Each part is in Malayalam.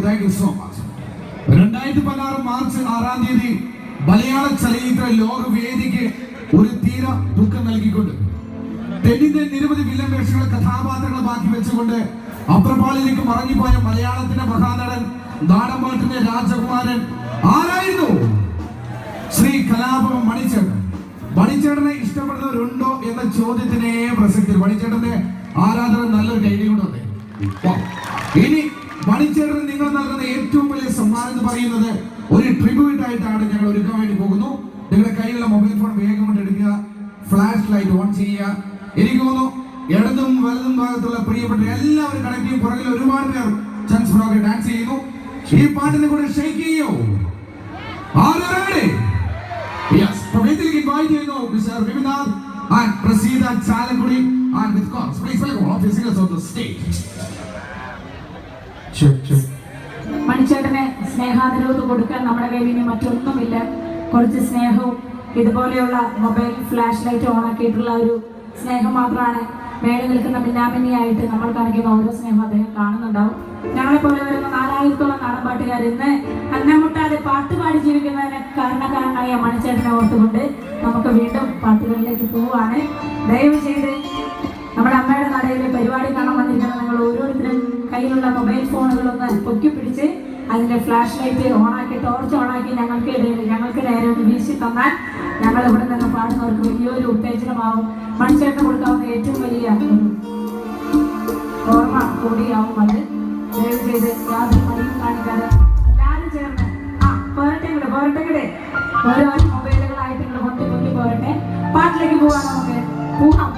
Thank you so much. 2016 March 6-ാം തീയതി മലയാള ചലച്ചിത്ര ലോകവേദിക്ക് ഒരു തീര ദുഃഖം നൽകിക്കൊണ്ട് തെന്നിന്റെ നിരവധി വില്ലൻ വേഷങ്ങൾ കഥാപാത്രങ്ങൾ ബാക്കി വെച്ചുകൊണ്ട് അപ്രപാളിലേക്ക് മറങ്ങിപ്പോയ മലയാളത്തിന്റെ മഹാനടൻ നാടൻപാട്ടിന്റെ രാജകുമാരൻ ആരായിരുന്നു? ശ്രീ കലാഭവൻ മണിച്ചേട്ടൻ. മണിച്ചേട്ടനെ ഇഷ്ടപ്പെടുന്നവരുണ്ടോ എന്ന ചോദ്യത്തിനെ പ്രസക്തി. മണിച്ചേട്ടന്റെ ആരാധന നല്ലൊരു കൈകൊണ്ട്. ഇനി മണിച്ചേട്ടന് നിങ്ങൾ നൽകുന്ന ഏറ്റവും വലിയ സമ്മാനം എന്ന് പറയുന്നത് ഒരു ട്രിബ്യൂട്ട് ആയിട്ടാണ് ഞങ്ങൾ ഒരുക്കാൻ വേണ്ടി പോകുന്നു. നിങ്ങളുടെ കയ്യിലുള്ള മൊബൈൽ ഫോൺ വേഗം കൊണ്ട് എടുക്കുക, ഫ്ലാഷ് ലൈറ്റ് ഓൺ ചെയ്യുക. എനിക്ക് തോന്നുന്നു ഇടതും വലതും ഭാഗത്തുള്ള പ്രിയപ്പെട്ട എല്ലാവരും കണക്ട് ചെയ്യും. പുറകിൽ ഒരുപാട് പേർ ചാൻസ് ഫ്രോക്ക് ഡാൻസ് ചെയ്യുന്നു. ഈ പാട്ടിനെ കൂടെ ഷെയ്ക്ക് ചെയ്യോ? ആരും ഇൻവൈറ്റ് ചെയ്യുന്നു mister വിപിനാഥ് and Prasida Chalagudi, and with course, please welcome all the singers on the stage. മണിച്ചേട്ടനെ സ്നേഹാദരവ് കൊടുക്കാൻ നമ്മുടെ കയ്യിൽ ഇനി മറ്റൊന്നുമില്ല. കുറച്ച് സ്നേഹവും ഇതുപോലെയുള്ള മൊബൈൽ ഫ്ലാഷ് ലൈറ്റ് ഓണാക്കിയിട്ടുള്ള ഒരു സ്നേഹം മാത്രമാണ് മേലെ നിൽക്കുന്ന മിന്നാമിന്നിയായിട്ട് നമ്മൾ കാണിക്കുന്ന ഓരോ സ്നേഹം അദ്ദേഹം കാണുന്നുണ്ടാവും. ഞങ്ങളെപ്പോലെ വരുന്ന 4000-ഓളം നാടൻ പാട്ടുകാർ ഇന്ന് അന്നമുട്ടാതെ പാട്ട് പാടി ജീവിക്കുന്നതിന് കാരണക്കാരനായ മണിച്ചേട്ടനെ ഓർത്തുകൊണ്ട് നമുക്ക് വീണ്ടും പാട്ടുകളിലേക്ക് പോവുകയാണ്. ദയവ് ചെയ്ത് നമ്മുടെ അമ്മയുടെ നടയിലെ പരിപാടി കാണാൻ വന്നിരിക്കുന്ന നിങ്ങൾ ഓരോരുത്തരും കയ്യിലുള്ള മൊബൈൽ ഫോണുകളൊന്ന് പൊക്കി പിടിച്ച് അതിൻ്റെ ഫ്ലാഷ് ലൈറ്റ് ഓണാക്കി ടോർച്ച് ഓണാക്കി ഞങ്ങൾക്ക് നേരെ ഒന്ന് വീശി തന്നാൽ ഞങ്ങൾ ഇവിടെ നിന്ന് പാടുന്നവർക്ക് വലിയൊരു ഉത്തേജനമാവും. മണിച്ചേട്ടന് കൊടുക്കാവുന്ന ഏറ്റവും വലിയ ഒരു ഓർമ്മ കൂടിയാവും അത്. ദയവ് ചെയ്ത് യാതൊരു മടിയും കാണിക്കാതെ എല്ലാവരും ചേർന്ന് പോരട്ടെ ഓരോ മൊബൈലുകളായിട്ട് നിങ്ങൾ പൊട്ടി പോരട്ടെ. പാട്ടിലേക്ക് പോകാൻ നമുക്ക് പോകാം.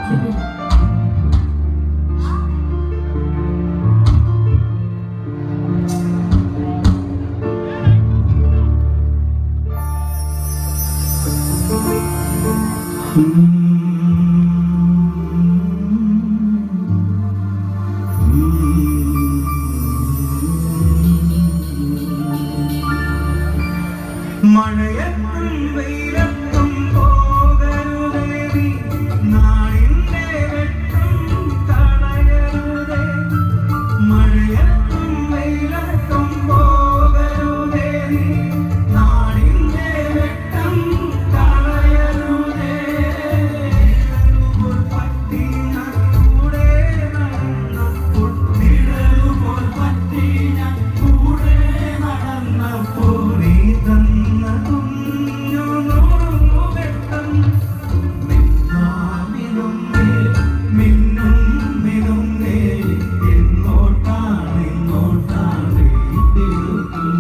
മഴയത്തും വെയിലത്തും പോകരുതേ നീ, നാടിന്റെ വെട്ടം കളയരുതേ. മഴയത്തും വെയിലത്തും പോകരുതേ നീ, നാടിന്റെ വെട്ടം കളയരുതേ. നിഴലുപോൽ പറ്റി ഞാൻ കൂടെ നടന്നപ്പോൾ, നിഴലുപോൽ പറ്റി ഞാൻ കൂടെ നടന്നപ്പോൾ നീ തന്ന കുഞ്ഞു നൂറുവെട്ടം മിന്നാമിനുങ്ങേ മിന്നുമിനുങ്ങേ. എങ്ങോട്ടാണ് തിരുത്തും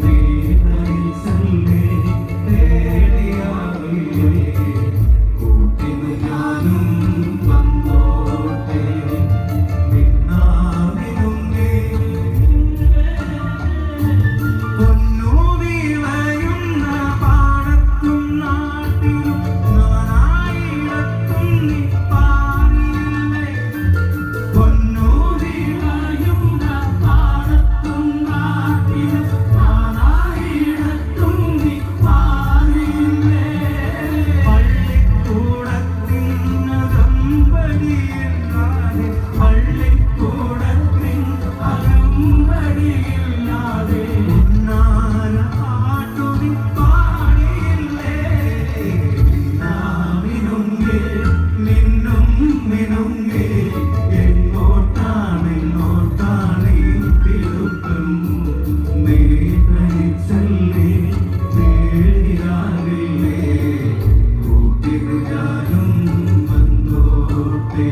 നീ തരിച്ചല്ലേ തേടിയാവില്ലേ. കൂട്ടിന് ഞാനും വന്നോട്ടെ മിന്നാമിനുങ്ങേ. പൊന്നു വിളയുന്ന പാടത്തും നാട്ടിലും നാനായിടത്തും നീ പാടിയില്ലേ. പൊന്നു വിളയുന്ന പാടത്തും നാട്ടിലും നാനായിടത്തും നീ പാടിയില്ലേ. പള്ളിക്കൂടത്തിനകമ്പടിയില്ലാതെ പള്ളിക്കൂടത്തിനകമ്പടിയില്ലാതെ ഉന്നാര പാട്ടുനി പാടിയില്ലേ. മിന്നാമിനുങ്ങേ മിന്നുമിനുങ്ങേ. എങ്ങോട്ടാണ് ഈ തിരുത്തും നീ തനിച്ചല്ലേ തേടിയാവില്ലേ. കൂട്ടിനു ഞാനും വന്നോട്ടെ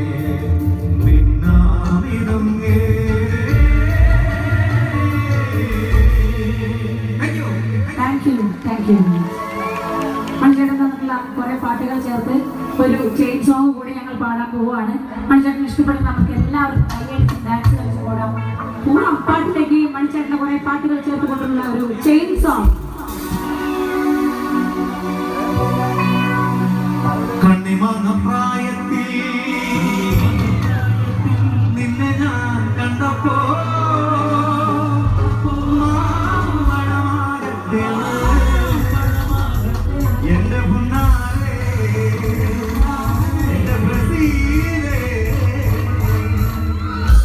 മിന്നാമിനുങ്ങേ. Thank you. മണിച്ചേട്ടൻ തന്നിട്ടുള്ള കുറെ പാട്ടുകൾ ചേർത്ത് ഒരു ചെയിൻ സോങ് കൂടി ഞങ്ങൾ പാടാൻ പോവുകയാണ്. മണിച്ചേട്ടന് ഇഷ്ടപ്പെടുന്ന നമുക്ക് എല്ലാവർക്കും കൈയടിച്ച് ഡാൻസ് കളിച്ച് പോടാം. പാട്ടിലേക്ക് മണിച്ചേട്ടന് കുറെ പാട്ടുകൾ ചേർത്ത് കൊണ്ടുള്ള ഒരു ചെയിൻ സോങ്. കണ്ണിമാങ്ങ പ്രായത്തിൽ നിന്നെ ഞാൻ കണ്ടപ്പോ എന്റെ പുന്നാരേ എന്റെ ബ്രസീലേ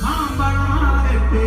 മാമ്പഴമാകട്ടെ.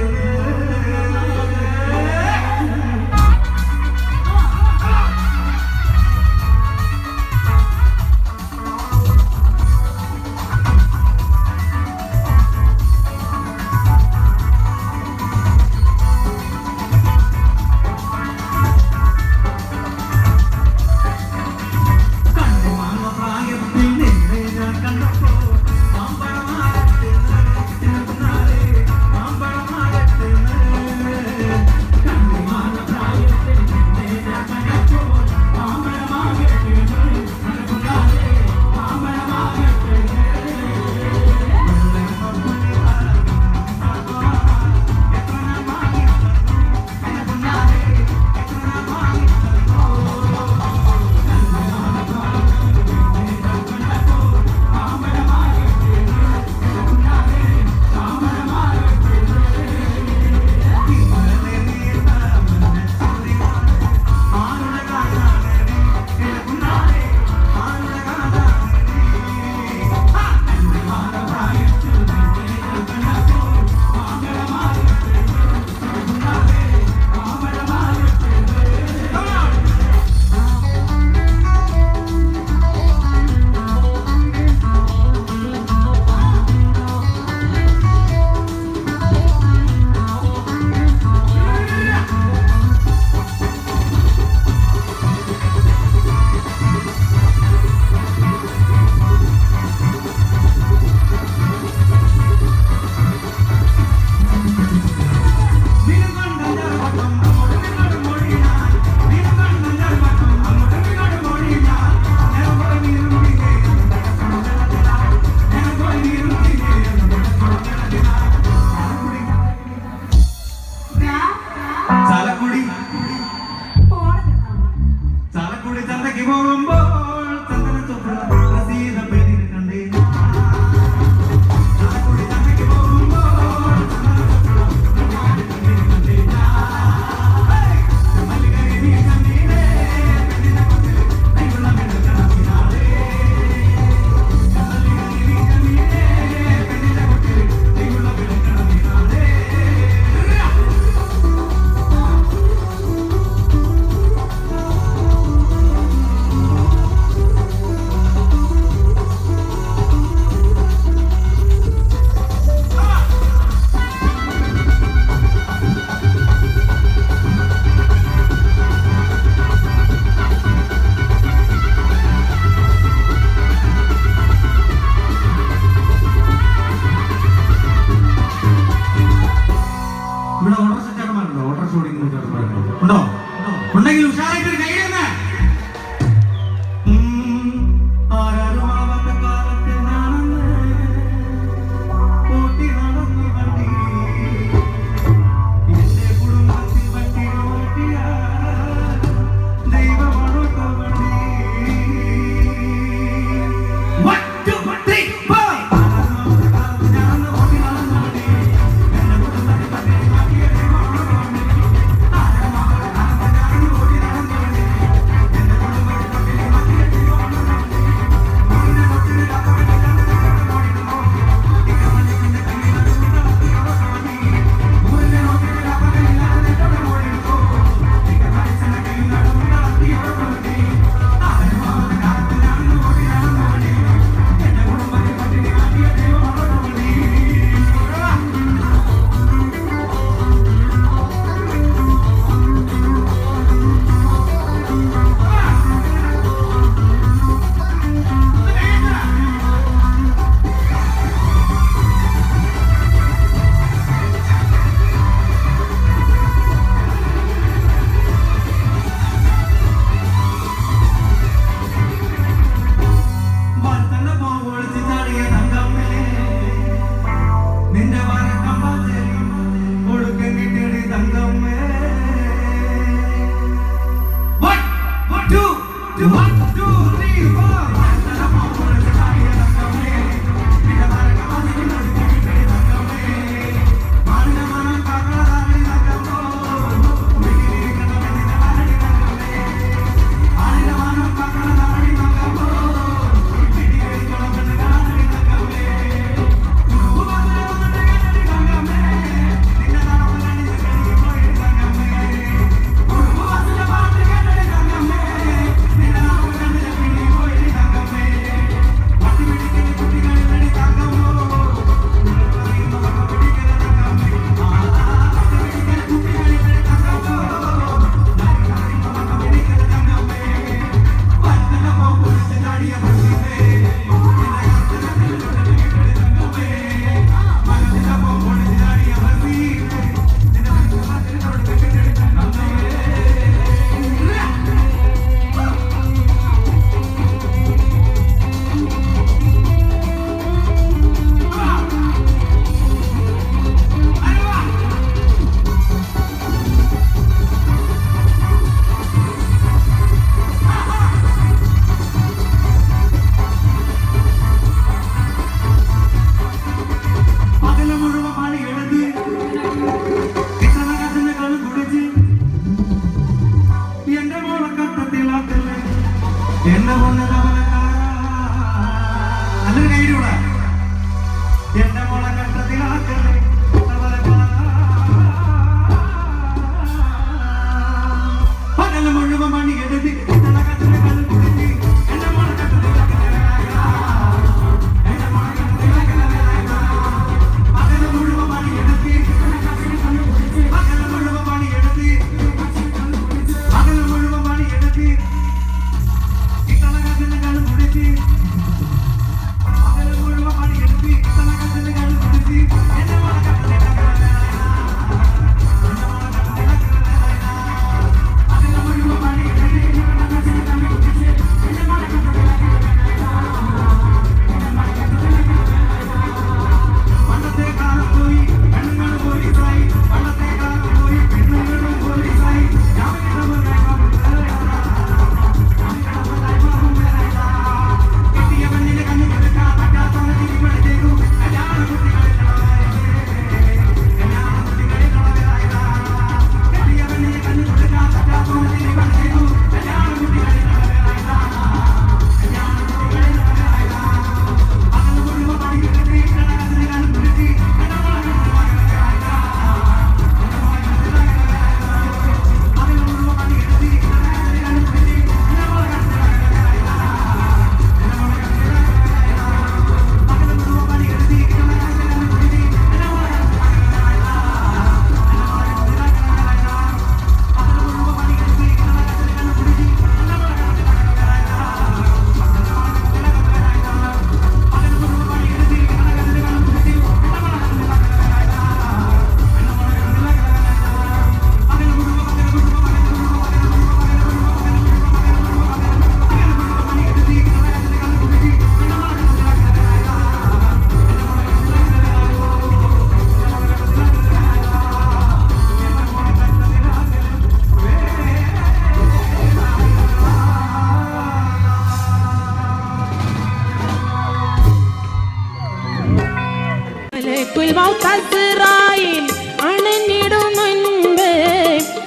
മലക്കുൽ മൗത്തസ്റായിൽ അണഞ്ഞിടും മുൻപ്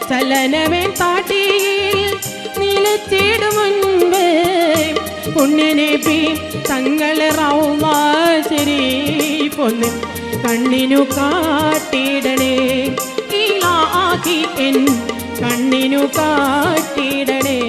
ചലനവേ താട്ടിയിൽ നിലച്ചിടും മുൻപ് പുണ്യനബി തങ്ങളെ റൗള ശരീഫൊന്ന് കണ്ണിനു കാട്ടിടണേ ഇലാഹി എൻ കണ്ണിനു കാട്ടിടണേ.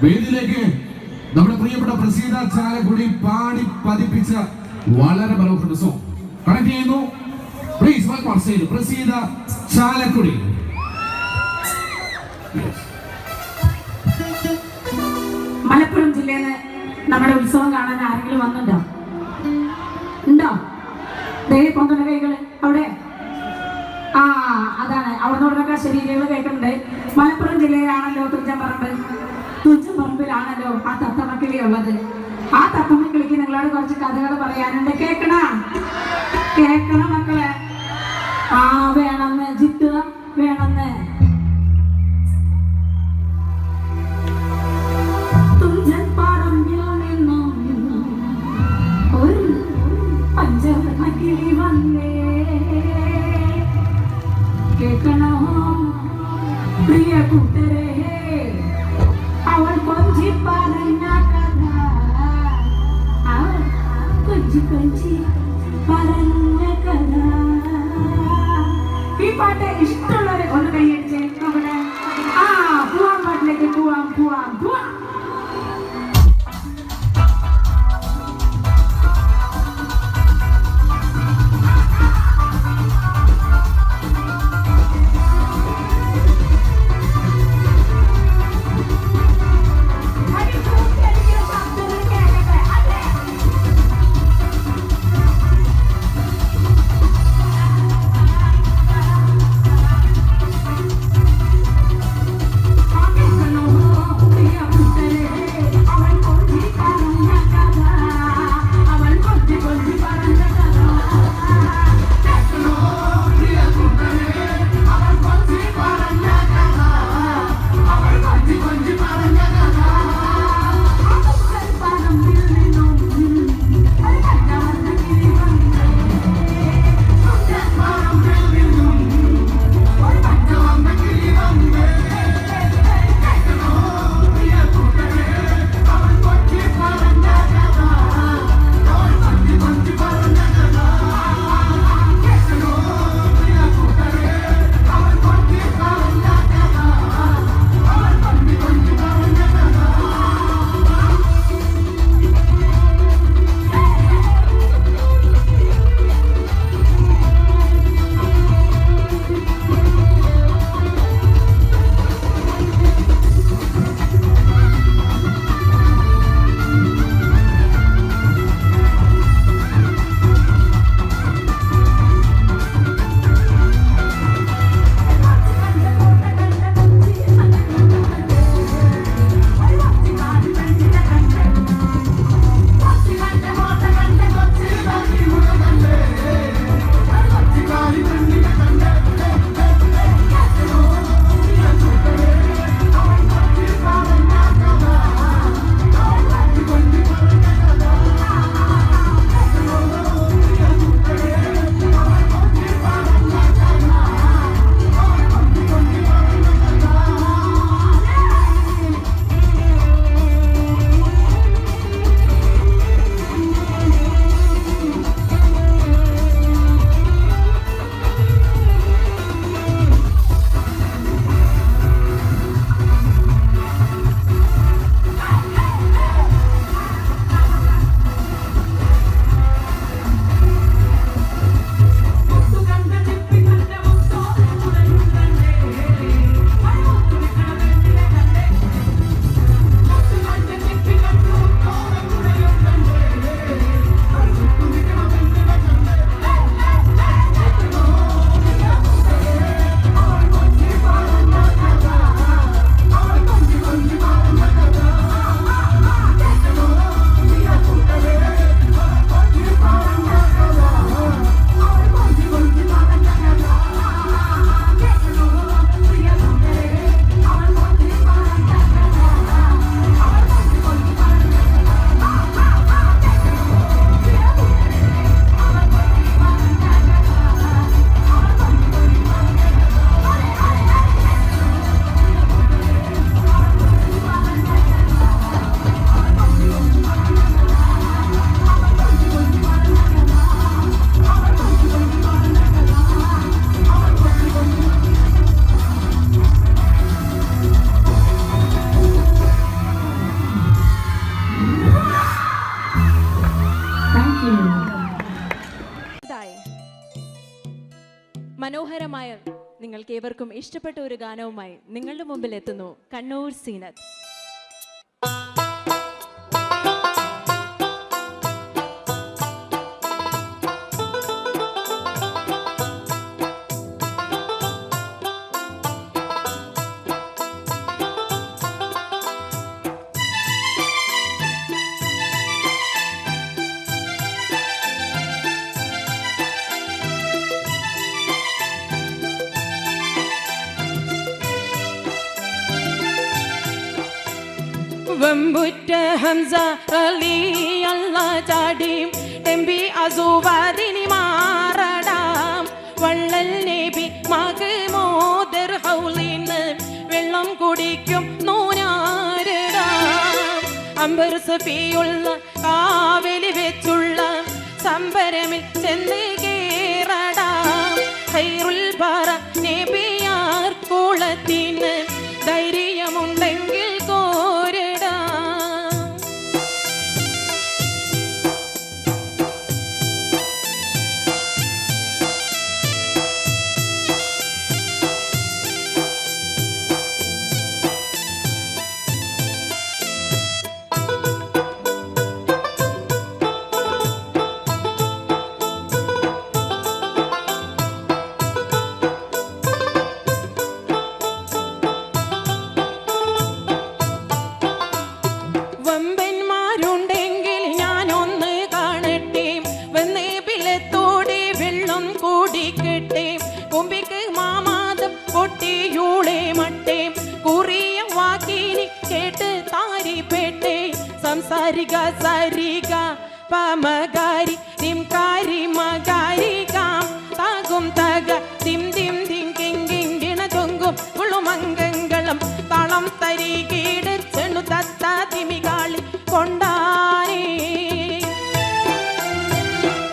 വേദിയിലേക്ക് നമ്മുടെ പ്രിയപ്പെട്ട പ്രസീത ചാലക്കുടി പാടി പതിപ്പിച്ച വളരെ മനോഹര സോങ് കണക്ട് ചെയ്യുന്നു. Please welcome on stage Praseetha Chalakudy. Malappuram ജില്ലയിൽ നമ്മുടെ ഉത്സവം കാണാൻ ആരെങ്കിലും വന്നിട്ടുണ്ടോ? ഉണ്ടോ? കൊണ്ടുവന്ന കൈകള് അവിടെ. ആ അതാണ് അവിടെ നിന്നൊക്കെ ശരീരങ്ങൾ കേൾക്കുന്നുണ്ട്. മലപ്പുറം ജില്ലയിലാണല്ലോ തുഞ്ചൻപറമ്പിലാണല്ലോ ആ തത്തമ്മക്കിളി ഉള്ളത്. ആ തത്തമ്മക്കിളിക്ക് നിങ്ങളോട് കുറച്ച് കഥകൾ പറയാനുണ്ട്. കേക്കണം മക്കളെ. ആ വേണമെന്ന് ജിത്ത് വേണമെന്ന്. തുഞ്ചൻപറമ്പിൽ നിന്നും ഒരു പഞ്ചവർണ്ണക്കിളി വന്നേ. കേൾക്കണോ പ്രിയ കൂട്ടരെ, അവൾ കൊഞ്ചി പറഞ്ഞ കഥ. അവൾ കൊഞ്ചി പറഞ്ഞ കഥ. ഈ പാട്ട് ഇഷ്ടമുള്ളവരെ ഒന്ന് കൈയടിച്ചേ. നോക്കട്ടെ. ആ പോവാൻ പാട്ടിലേക്ക് പോവാം. മനോഹരമായ നിങ്ങൾക്ക് ഏവർക്കും ഇഷ്ടപ്പെട്ട ഒരു ഗാനവുമായി നിങ്ങളുടെ മുമ്പിൽ എത്തുന്നു കണ്ണൂർ സീനത്ത്. വമ്പുറ്റ ഹംസ റളിയല്ലാ ചാടിയും ടെമ്പി അസുവാദിനി മാറടാം വള്ളൽ നബി മഗ്മൂദർ ഹൗലിന്ന് വെള്ളം കുടിക്കും നൂനാരടാം അംബർ സഫിയുള്ള കാവലി വെച്ചുള്ള സംബരമിൽ ചെന്ന് കേറടാം ഖൈറുൽ ബറ നബിയാർ കുളത്തിന് ധൈര്യമുണ്ടെങ്കിൽ സംസാരിക സരിക പമകാരി നിംകാരി മകാരി കാം താകും തക തിം തിം തിം കിങ്കിങ്കിണ ചൊങ്കും കുളുമംഗങ്ങളും തളം തരികീട് ചെണു തത്ത തിമികാളി കൊണ്ടാരേ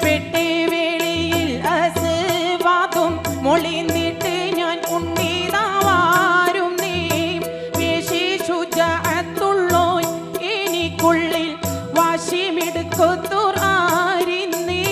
പെട്ടേ വേളിയിൽ അസ്വാദും മൊളിന്നിട്ട് ഞാൻ ഉണ്ണീതാവാരും നീ വേശി ശുചഅത്തുള്ളോ എനിക്കുള്ളിൽ വാശിമിടുക്കൊത്തൂർ ആരിന്നേ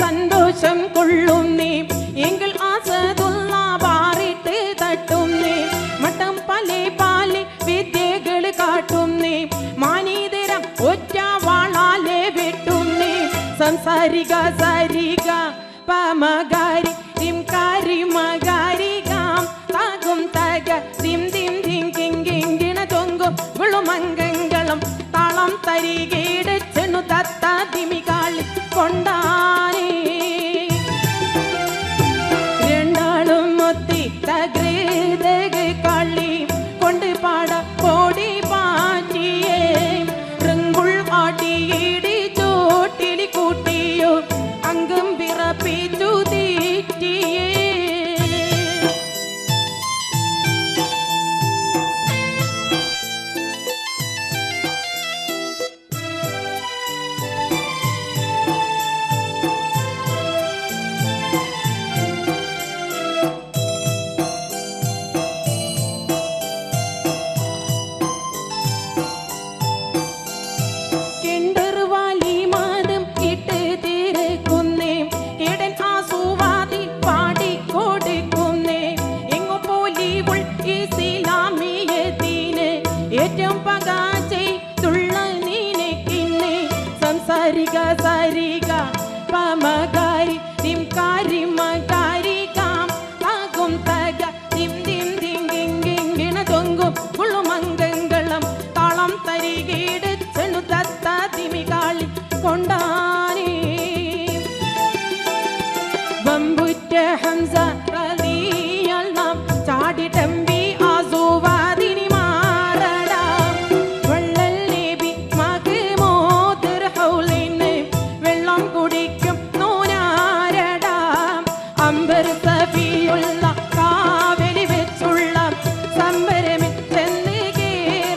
സന്തോഷം കൊള്ളുന്നേ എങ്കിൽ ആസതുള്ള പാറിട്ട് തട്ടുന്നേ മട്ടം പലേ പാലി വിദ്യകൾ കാട്ടുന്നേ മാനീതരം ഒറ്റ വാളാലെ വെട്ടുന്നേ സംസാരിക സരിക പമകാരി തിംകാരി മകാരി കാം താകും തക തിം തിം തിം കിങ്കിങ്കിണ ചൊങ്കും കുളുമംഗങ്ങളും താളം തരികീട് ചെണു തത്ത തിമികാളി കൊണ്ടാനേ രണ്ടാളും ഒത്തി തകൃതക കളി കൊണ്ട് പാട ഓടി പാറ്റിയേ റങ്കുൾ ആട്ടിയിടി ചോട്ടിലി കൂട്ടിയോ അംഗം വിറപ്പിച്ചു തീറ്റിയേ ഏറ്റവും പകാചെ തുള്ള നീനക്കിന്നെ സംസാരിക സരിക പമകാരി തിംകാരി മകാരി കാം താകും തക തിം തിം തിം കിങ്കിങ്കിണ ചൊങ്കും കുളുമംഗങ്ങളും താളം തരികീട് ചെണു തത്ത തിമികാളി കൊണ്ടാനേ വമ്പുറ്റ ഹംസ റളിയൽ നാം ചാടിട്ടമ്പി ആസുവാദിനി മാറടാം വള്ളൽ നബി മഗ്മൂദർ ഹൗലിന് വെള്ളം കുടിക്കും നൂനാരടാം അംബർ സഫിയുള്ള കാവലി വെച്ചുള്ള സംബരമിൽ ചെന്ന് കേറടാം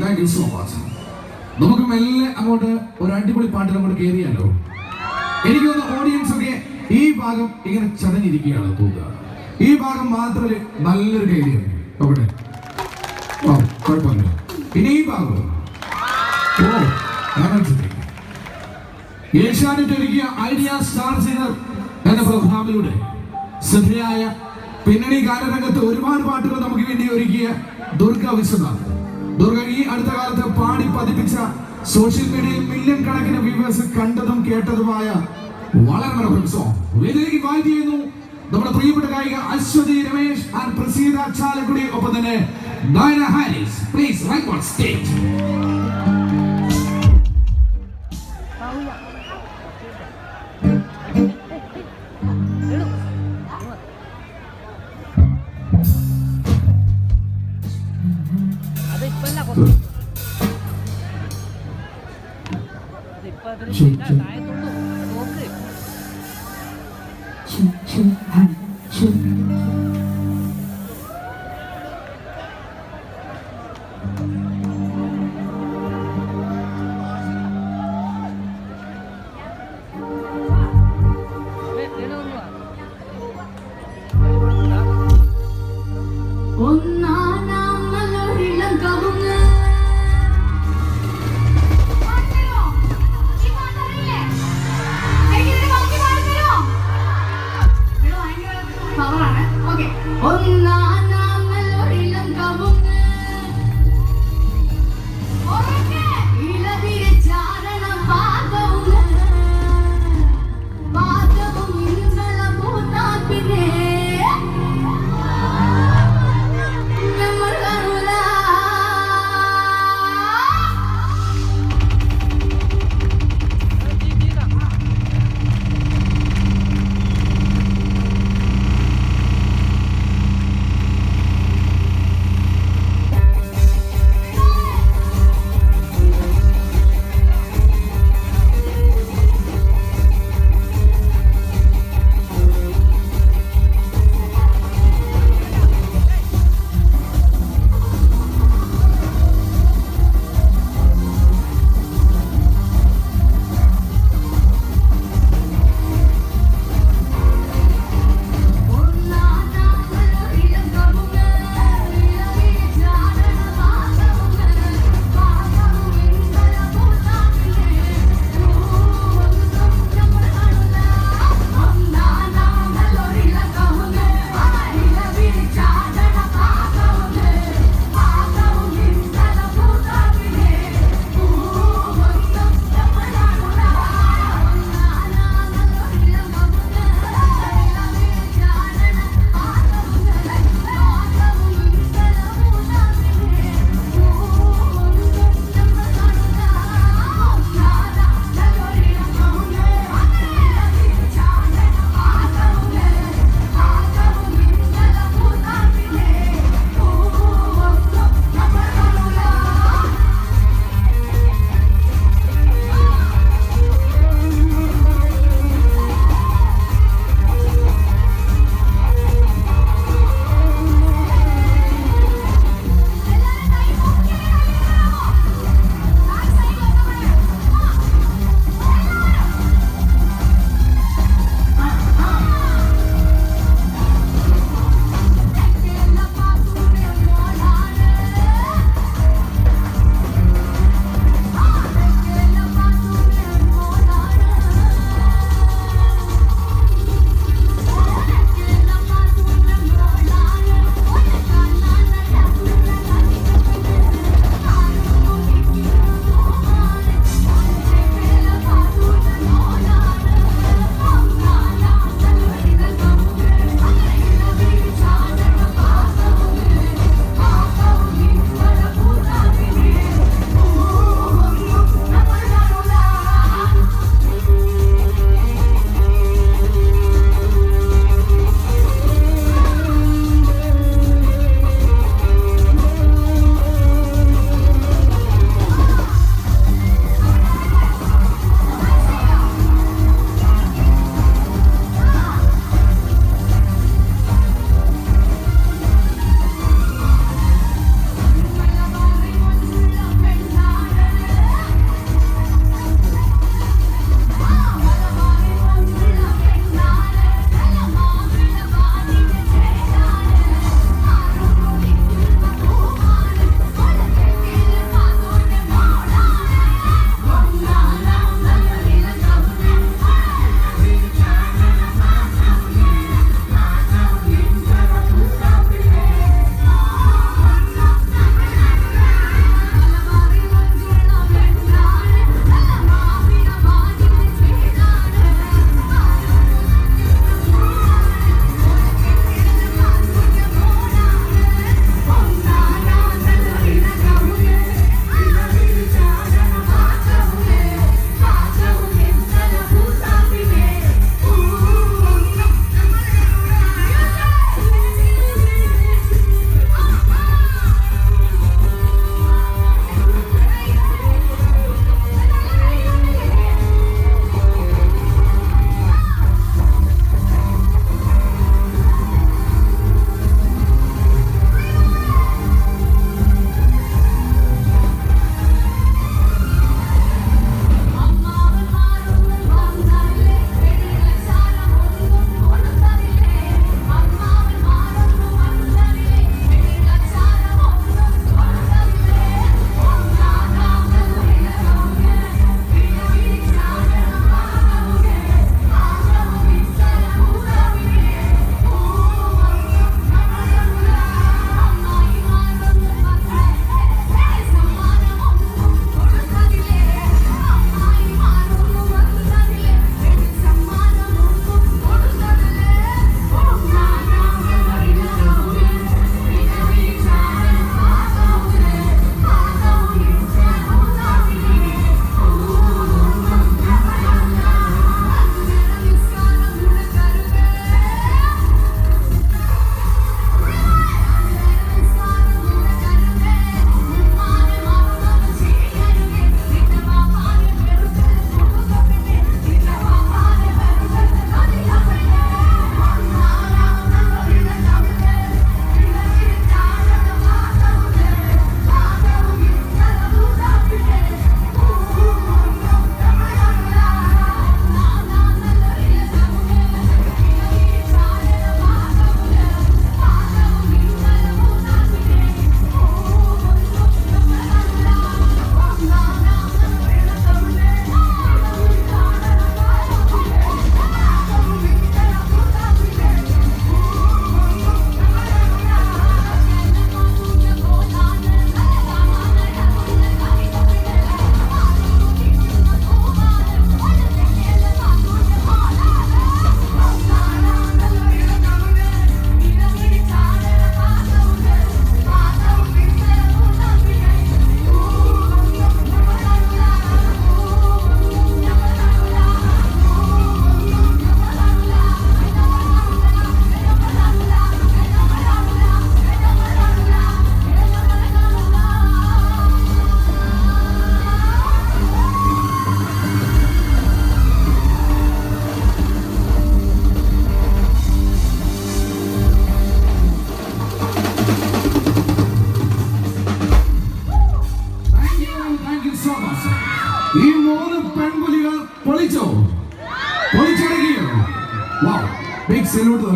താങ്ക് യു സോ മച്ച്. നമുക്ക് മെല്ലെ അങ്ങോട്ട് ഒരു അടിപൊളി പാട്ടിൽ അങ്ങോട്ട് കയറിയാലോ. എനിക്ക് തോന്നുന്നു ഓഡിയൻസ് ഒക്കെ ഈ ഭാഗം ഇങ്ങനെ ചതഞ്ഞിരിക്കുകയാണ് തൂക. ഈ ഭാഗം മാത്രമേ നല്ലൊരു കൈലിയാണ് അവിടെ. ഓ കുഴപ്പമില്ല. ഇനി ഈ ഭാഗം ഏഷ്യാനെറ്റ് ഒരുക്കിയ ഐഡിയ സ്റ്റാർ സിംഗർ എന്ന പ്രോഗ്രാമിലൂടെ ശ്രദ്ധേയായ പിന്നണി ഗാനരംഗത്ത് ഒരുപാട് പാട്ടുകൾ നമുക്ക് വേണ്ടി ഒരുക്കിയ ദുർഗ വിശ്വനാഥ്. ദുർഗ ഈ അടുത്ത കാലത്ത് പാടി പതിപ്പിച്ച സോഷ്യൽ മീഡിയയിൽ മില്യൺ കണക്കിന് വ്യൂവേഴ്സ് കണ്ടതും കേട്ടതുമായ വളരെ മനോഹരം സോങ് വേദിയിലേക്ക് ഇൻവൈറ്റ് ചെയ്യുന്നു നമ്മുടെ പ്രിയപ്പെട്ട ഗായിക അശ്വതി രമേശ് ആൻഡ് പ്രസീത ചാലക്കുടി, ഒപ്പം തന്നെ Dayana Harris. Please right on stage.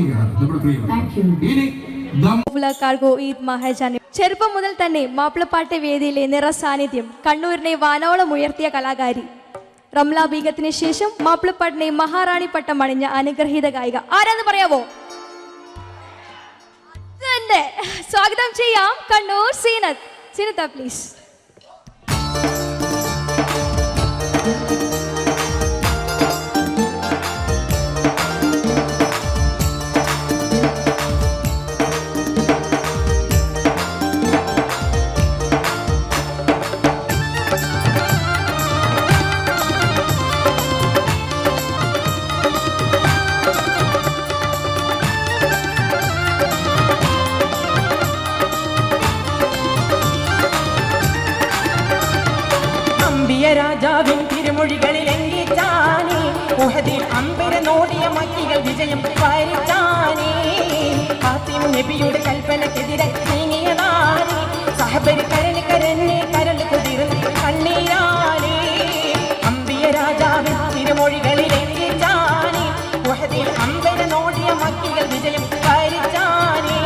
നൽകുകയാണ് നമ്മുടെ പ്രിയം. Thank you. ഇനി കാർഗോ ഈദ് മഹാജാൻ ചെറുപ്പം മുതൽ തന്നെ മാപ്പിളപ്പാട്ട് വേദിയിലെ നിറസാന്നിധ്യം കണ്ണൂരിനെ വാനോളം ഉയർത്തിയ കലാകാരി റംല ബീഗത്തിന് ശേഷം മാപ്പിളപ്പാട്ടിനെ മഹാറാണി പട്ടം അണിഞ്ഞ അനുഗ്രഹീത ഗായിക ആരാന്ന് പറയാവോ? തന്നെ സ്വാഗതം ചെയ്യാം കണ്ണൂർ സീനത്ത്. സീനത്ത പ്ലീസ്. രാജാവിൻ തിരുമൊഴികളിൽ എങ്കിച്ചാനേ ഉഹദിൽ അമ്പര നോടിയ മക്കികൾ വിജയം വരിച്ചാനേ ഫാത്തിമ നബിയുടെ കൽപ്പനക്കെതിരെ നീങ്ങിയതാനേ സഹബര് കരഞ്ഞ് കരഞ്ഞ് കരൾ കുതിർന്ന് കണ്ണീരാനേ അമ്പിയ രാജാവിൻ തിരുമൊഴികളിൽ എങ്കിച്ചാനേ ഉഹദിൽ അമ്പര നോടിയ മക്കികൾ വിജയം വരിച്ചാനേ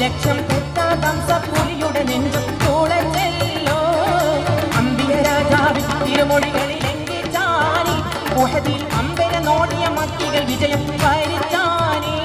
ലക്ഷം കുത്താതം സപ്പുലിയുടെ നെഞ്ചും തുളച്ചല്ലോ അമ്പിയ രാജാവിൻ തിരുമൊഴികളിൽ എങ്കിച്ചാനേ ഉഹദിൽ അമ്പര നോടിയ മക്കികൾ വിജയം വരിച്ചാനേ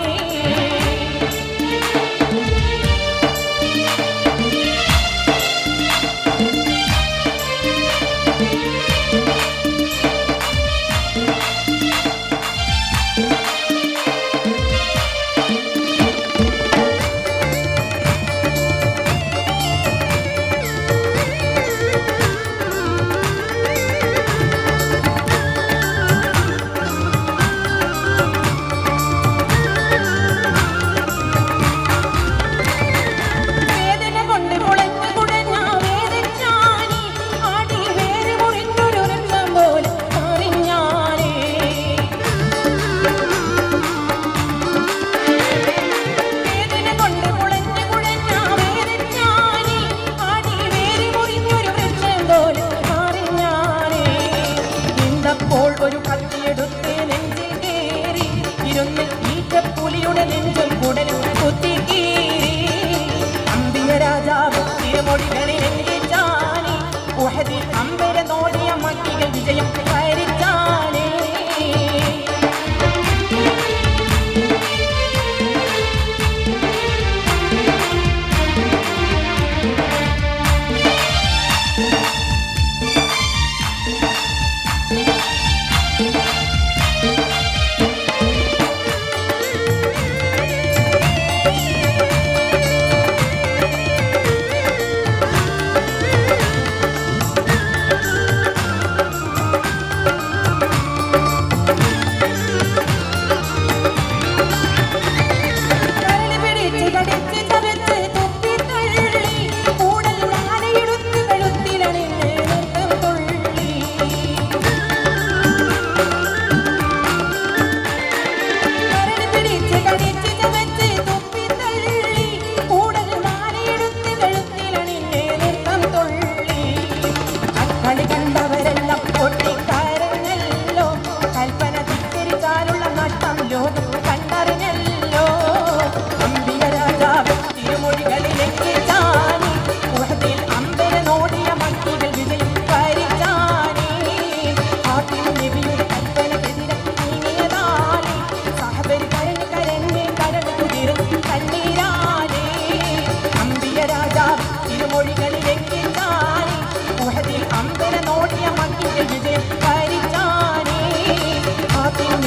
ഒരു കത്തിയെടുത്ത് നെഞ്ചിൽ കേറി ഇരുന്ന് ഈറ്റപ്പുലിയുടെ നെഞ്ചും കുടലും കുത്തിക്കീറി അമ്പിയ രാജാവ് തിരുമൊഴികളിൽ എങ്കിച്ചാനേ ഉഹദിൽ അമ്പര നോടിയ മക്കികൾ വിജയം വരിച്ചാനേ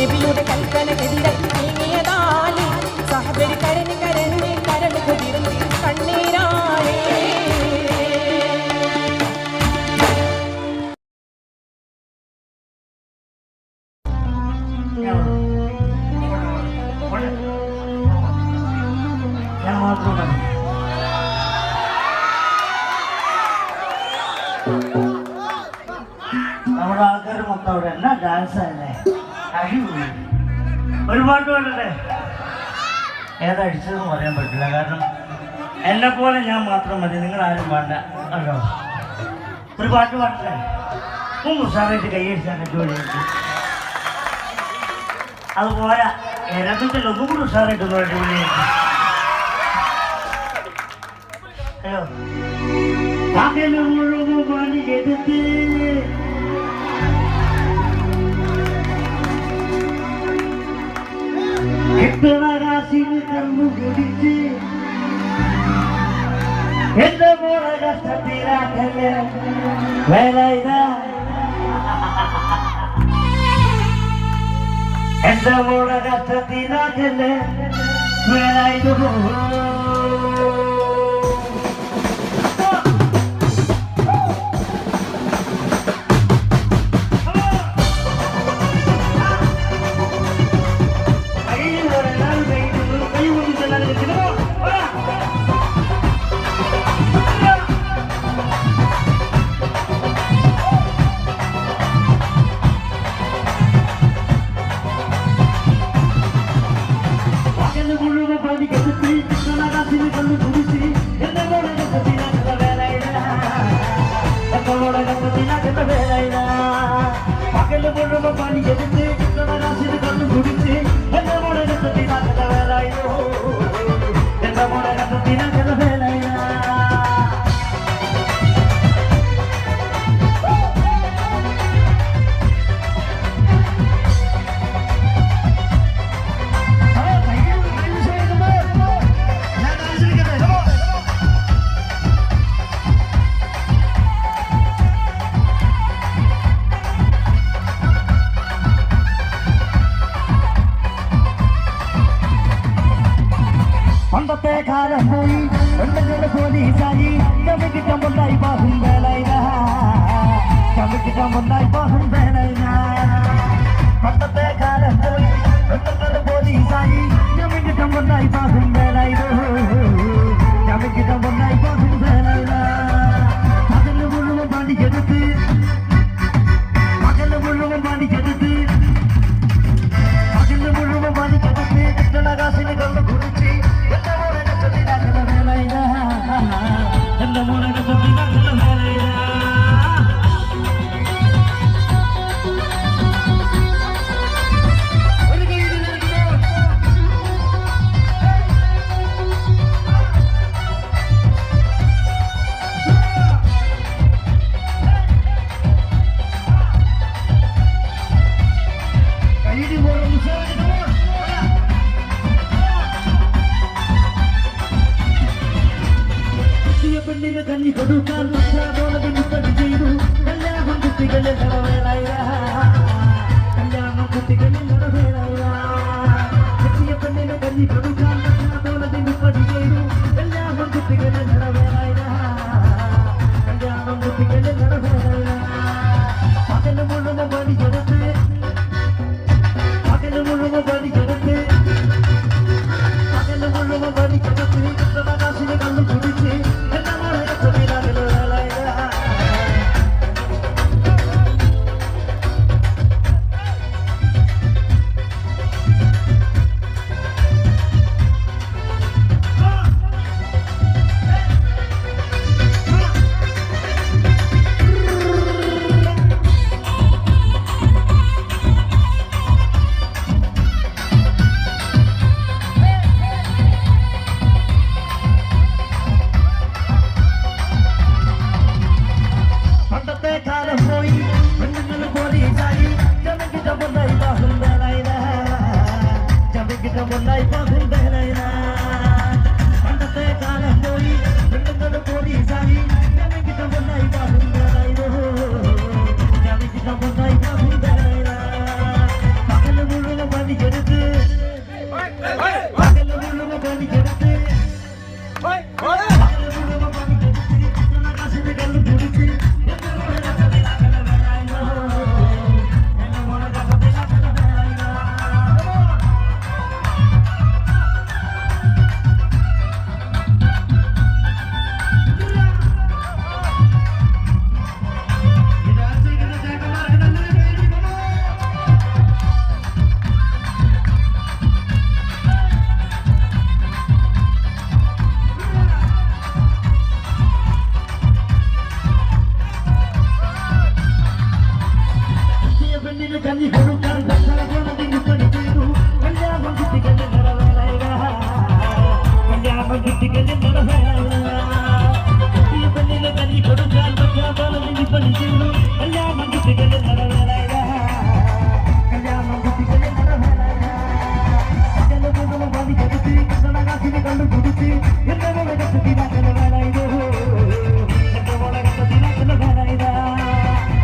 നബിയുടെ കൽപ്പനക്കെതിരെ നീങ്ങിയതാലി സഹബരി കരഞ്ഞ് കരഞ്ഞ് കരട് കുതിർന്ന് കണ്ണീരായേ. ഞാൻ മാത്രം നമ്മുടെ ആൾക്കാർ മൊത്തം അവിടെ എന്നാ ഡാൻസ് അല്ലേ ഒരു പാട്ട് പാടട്ടെ ഏതടിച്ചതെന്ന് പറയാൻ പറ്റില്ല കാരണം എന്നെപ്പോലെ ഞാൻ മാത്രം മതി നിങ്ങൾ ആരും പാടണ്ട അല്ലോ ഒരു പാട്ട് പാടട്ടെ ഒന്ന് ഉഷാറായിട്ട് കൈയടിച്ചാൽ ജോലി അത് പോരാ രണ്ടത്തിൽ ഒന്നും കൂടി ഉഷാറായിട്ട് ജോലി അയ്യോ പകല് മുഴുവൻ പണിയെടുത്ത് എട്ടവരാശിന് കണ്ണു കുടിച്ച് എന്റെ മോളെ കഷ്ടത്തിലാക്കല്ലേ വേല ഇതാ എന്റെ മോളെ കഷ്ടത്തിലാക്കല്ലേ വേല ഇത് പകല് മുഴുവൻ പണി എടുത്ത് രാശിന് കണ്ണു കുടിച്ച് എന്റെ മോളെ രസത്തിനാക്കുന്ന വേലായോ എന്റെ മോളെ രസത്തിനാക്കുന്ന വേലായ പണ്ടത്തെ കാലം പോയി പെണ്ണുങ്ങളെ പോലീസായി കമ്മിക്കിട്ടം കൊണ്ടായി പാസും വേലയില കമ്മിക്കിട്ടം കൊണ്ടായി പാസും വേലയില പണ്ടത്തെ കാലം പോയി പെണ്ണുങ്ങളെ പോലീസായി കമ്മിക്കിട്ടം കൊണ്ടായി പാസും വേലയില കമ്മിക്കിട്ടം കൊണ്ടായി പാസും വേലയില പകല് മുഴുവൻ പണിക്കെടുത്ത് പകല് മുഴുവൻ പണിക്കെടുത്ത് പകല് മുഴുവൻ പണിക്കെടുത്ത് കൃഷ്ണകാശിന് കണ്ണു കുറിച്ച് എന്റെ മോനെ പെണ്ണിന് കഞ്ഞി കൊടുക്കാൻ ചെയ്തു കല്യാണം കുട്ടികളെ നിറവേറായ കല്യാണം കുട്ടികളെ നിറവേറായ എത്തിയ പെണ്ണിന് കഞ്ഞി കൊടുക്കാൻ പടി ചെയ്തു കല്യാണം കുട്ടികളെ നിറവേറായ കല്യാണം കുട്ടികളെ നിറവേറായ പകല് മുഴുവൻ പണിക്കെടുത്ത് പകല് മുഴുവൻ പണിക്കെടുത്ത് പകല് മുഴുവൻ പണിക്കെടുത്ത് കൃഷ്ണകാശിന് കണ്ണു കുടിച്ച് പണിക്കെടുത്ത് കാശിന്റെ കല്ല് കുടിച്ച് എന്റെ മോളെ കത്തത്തിലാക്കല വേലായോ എന്റെ മോളെ കത്തത്തിലാക്കല വേലായോ പെണ്ണിന് കഞ്ഞി കൊടുക്കാൻ പണി ചെയ്തു കല്യാണം കുട്ടിക്കല്ല് കല്യാണം കുട്ടിക്കല്ല് പെണ്ണിന് കഞ്ഞി കൊടുക്കാൻ പണി ചെയ്തു കല്യാണം കുട്ടിക്കല്ല് കല്യാണം കുട്ടിക്കല്ല് പണി കൊടുത്ത് കണ്ണകാശിന് കണ്ടു കുടിച്ച് എന്റെ മോളെ കത്തിനാക്കല വേലായോ എന്റെ മോളെ കത്തിനാക്കല വേലായതാ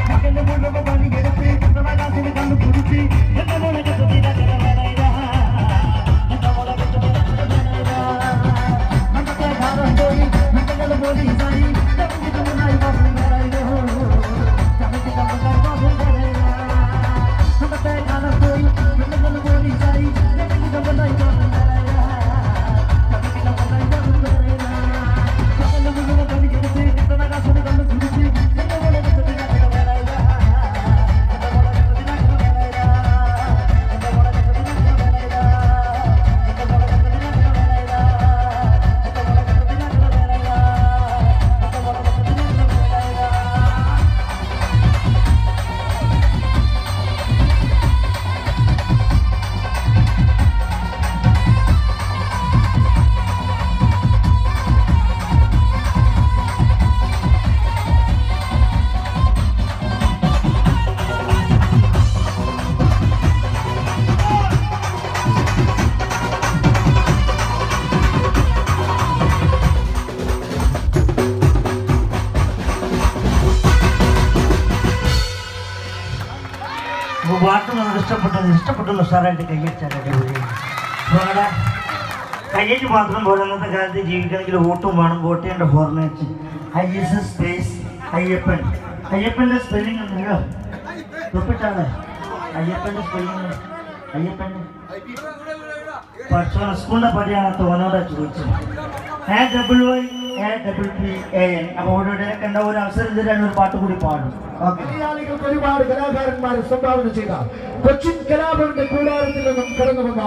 മകന്റെ മുഴുവൻ പണിയെടുത്ത് കണ്ണകാശിന് കണ്ടു കുടിച്ച് എന്റെ മോളെ കത്തിനാക്കല വേലായതാ എന്റെ മോളെ കത്തിനാക്കല വേലായതാ മണ്ടത്തെ കാലം പോയി മണ്ടങ്ങള് പോലീസായി ചവിട്ടി കമ്പനായി പാസം വേലായോ ചവിട്ടി കമ്പനായി പാസം വേലായ മണ്ടത്തെ കാലം പോയി മണ്ടങ്ങള് പോലീസായി ചവിട്ടി കമ്പനായി പാസം വേലായ പാട്ട് നമുക്ക് ഇഷ്ടപ്പെട്ടു സാറായിട്ട് കൈയടിച്ചാൽ കയ്യടി മാത്രം പോലെ അന്നത്തെ കാലത്ത് ജീവിക്കണമെങ്കിൽ വോട്ടും വേണം. വോട്ട് ചെയ്യേണ്ട ഫോർമാറ്റ് IS സ്പേസ് അയ്യപ്പൻ. അയ്യപ്പൻ്റെ സ്പെല്ലിംഗ് ഉണ്ടല്ലോ തൊപ്പിട്ടാണ് അയ്യപ്പൻ്റെ സ്പെല്ലിംഗ്. അയ്യപ്പൻ്റെ പഠിച്ചോ സ്കൂളിൻ്റെ പടിയാണ് തോന്നോടെ ചോദിച്ചത്. AYAPPAN. അപ്പോൾ ഓരോടെ കണ്ട ഒരു അവസരം തരാൻ ഒരു പാട്ട് കൂടി പാടും. മലയാളികൾക്ക് ഒരുപാട് കലാകാരന്മാരെ സംഭാവന ചെയ്ത കൊച്ചിൻ കലാഭവന്റെ കൂടാരത്തിൽ നിന്നും കടന്നു വന്ന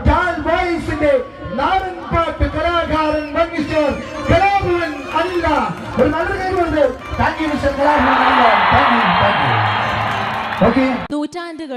ടാൽ വോയിസിന്റെ നാടൻ പാട്ട് കലാകാരൻ മഞ്ജുഷർ കലാഭവൻ അല്ല. ഒരു നല്ല കൈകൊണ്ട് താങ്ക് യു മിസ്റ്റർ കലാഭവൻ അല്ല. Thank you. ഓക്കെ. നൂറ്റാണ്ടുകൾ